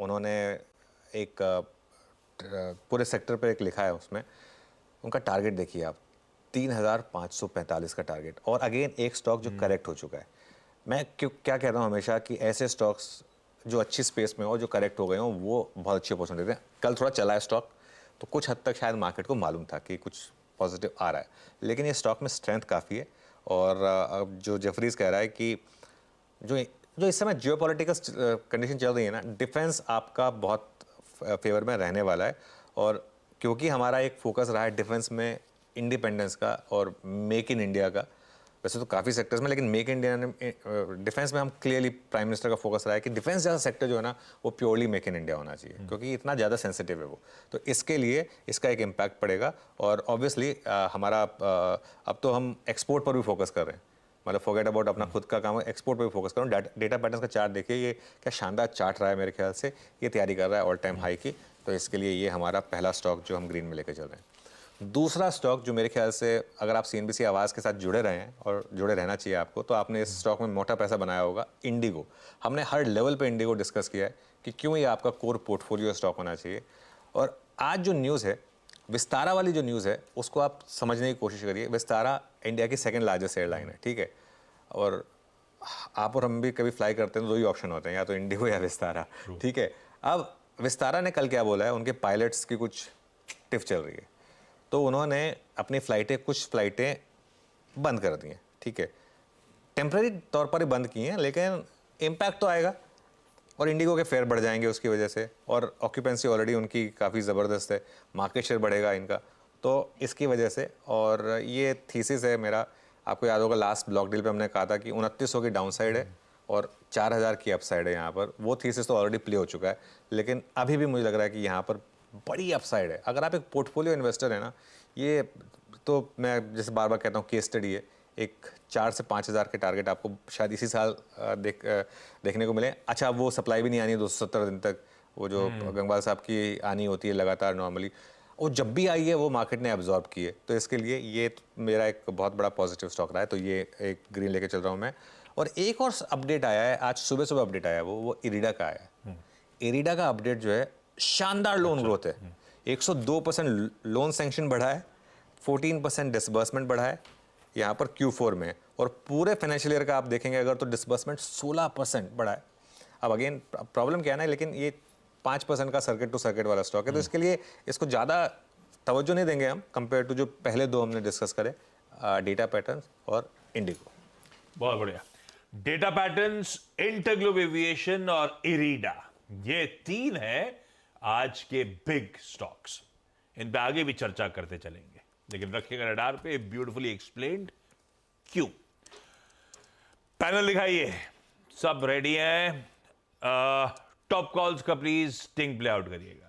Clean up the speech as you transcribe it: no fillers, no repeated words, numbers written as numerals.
उन्होंने एक पूरे सेक्टर पे एक लिखा है, उसमें उनका टारगेट देखिए आप, 3,545 का टारगेट, और अगेन एक स्टॉक जो करेक्ट हो चुका है। मैं क्या कहता हूँ हमेशा कि ऐसे स्टॉक्स जो अच्छी स्पेस में हो, जो करेक्ट हो गए हों, वो बहुत अच्छी अपॉर्चुनिटी देते हैं। कल थोड़ा चला है स्टॉक, तो कुछ हद तक शायद मार्केट को मालूम था कि कुछ पॉजिटिव आ रहा है, लेकिन ये स्टॉक में स्ट्रेंथ काफ़ी है। और अब जो जेफरीज कह रहा है कि जो जो इस समय जियोपॉलिटिकल कंडीशन चल रही है ना, डिफेंस आपका बहुत फेवर में रहने वाला है। और क्योंकि हमारा एक फोकस रहा है डिफेंस में, इंडिपेंडेंस का और मेक इन इंडिया का, वैसे तो काफ़ी सेक्टर्स में, लेकिन मेक इंडिया डिफेंस में हम क्लियरली प्राइम मिनिस्टर का फोकस रहा है कि डिफेंस जैसा सेक्टर जो है ना, वो प्योरली मेक इन इंडिया होना चाहिए, क्योंकि इतना ज़्यादा सेंसिटिव है वो। तो इसके लिए इसका एक इम्पैक्ट पड़ेगा। और ऑब्वियसली हमारा अब तो हम एक्सपोर्ट पर भी फोकस कर रहे हैं, मतलब फॉरगेट अबाउट अपना खुद का काम, एक्सपोर्ट पे भी फोकस करूँ। डेटा पैटर्न्स का चार्ट देखिए, ये क्या शानदार चार्ट रहा है मेरे ख्याल से, ये तैयारी कर रहा है ऑल टाइम हाई की। तो इसके लिए ये हमारा पहला स्टॉक जो हम ग्रीन में लेकर चल रहे हैं। दूसरा स्टॉक जो मेरे ख्याल से, अगर आप सीएनबीसी आवाज़ के साथ जुड़े रहे हैं, और जुड़े रहना चाहिए आपको, तो आपने इस स्टॉक में मोटा पैसा बनाया होगा, इंडिगो। हमने हर लेवल पे इंडिगो डिस्कस किया है कि क्यों ये आपका कोर पोर्टफोलियो स्टॉक होना चाहिए। और आज जो न्यूज़ है, विस्तारा वाली जो न्यूज़ है, उसको आप समझने की कोशिश करिए। विस्तारा इंडिया की सेकंड लार्जेस्ट एयरलाइन है, ठीक है। और आप और हम भी कभी फ्लाई करते हैं तो दो ही ऑप्शन होते हैं, या तो इंडिगो या विस्तारा, ठीक है। अब विस्तारा ने कल क्या बोला है, उनके पायलट्स की कुछ टिफ चल रही है, तो उन्होंने अपनी कुछ फ्लाइटें बंद कर दी हैं, ठीक है। टेम्पररी तौर पर ही बंद की हैं, लेकिन इम्पैक्ट तो आएगा, और इंडिगो के फेयर बढ़ जाएंगे उसकी वजह से, और ऑक्यूपेंसी ऑलरेडी उनकी काफ़ी ज़बरदस्त है, मार्केट शेयर बढ़ेगा इनका, तो इसकी वजह से। और ये थीसिस है मेरा, आपको याद होगा लास्ट ब्लॉक डील पे हमने कहा था कि 2900 की डाउन साइड है और 4000 की अप साइड है यहाँ पर। वो थीसिस तो ऑलरेडी प्ले हो चुका है, लेकिन अभी भी मुझे लग रहा है कि यहाँ पर बड़ी अपसाइड है। अगर आप एक पोर्टफोलियो इन्वेस्टर है ना, ये तो मैं जैसे बार बार कहता हूँ केस स्टडी है, एक 4 से 5,000 के टारगेट आपको शायद इसी साल देखने को मिले। अच्छा, वो सप्लाई भी नहीं आनी है 270 दिन तक, वो जो गंगवाल साहब की आनी होती है लगातार नॉर्मली, वो जब भी आई है वो मार्केट ने एब्जॉर्ब की है। तो इसके लिए ये मेरा एक बहुत बड़ा पॉजिटिव स्टॉक रहा है, तो ये एक ग्रीन लेके चल रहा हूँ मैं। और एक और अपडेट आया है, आज सुबह सुबह अपडेट आया है, वो इरिडा का आया है। इरिडा का अपडेट जो है, शानदार लोन ग्रोथ है, 102% लोन सैंक्शन बढ़ा है, 14% डिसबर्समेंट बढ़ा है यहाँ पर Q4 में, और पूरे फाइनेंशियल ईयर का आप देखेंगे अगर तो डिसबर्समेंट 16% बढ़ा है। अब अगेन प्रॉब्लम क्या है ना, लेकिन ये 5% का सर्किट टू सर्किट वाला स्टॉक है, तो इसके लिए इसको ज़्यादा तवज्जो नहीं देंगे हम कंपेयर टू जो पहले दो हमने डिस्कस करे, डेटा पैटर्न्स और इंडिगो। बहुत बढ़िया। डेटा पैटर्न्स, इंटरग्लोब एविएशन और इरिडा, ये तीन है आज के बिग स्टॉक्स। इन पे आगे भी चर्चा करते चलेंगे, लेकिन रखिएगा रडार पे। ब्यूटीफुली एक्सप्लेन्ड क्यों। पैनल दिखाइए, सब रेडी हैं। टॉप कॉल्स का प्लीज स्टिंग प्ले आउट करिएगा।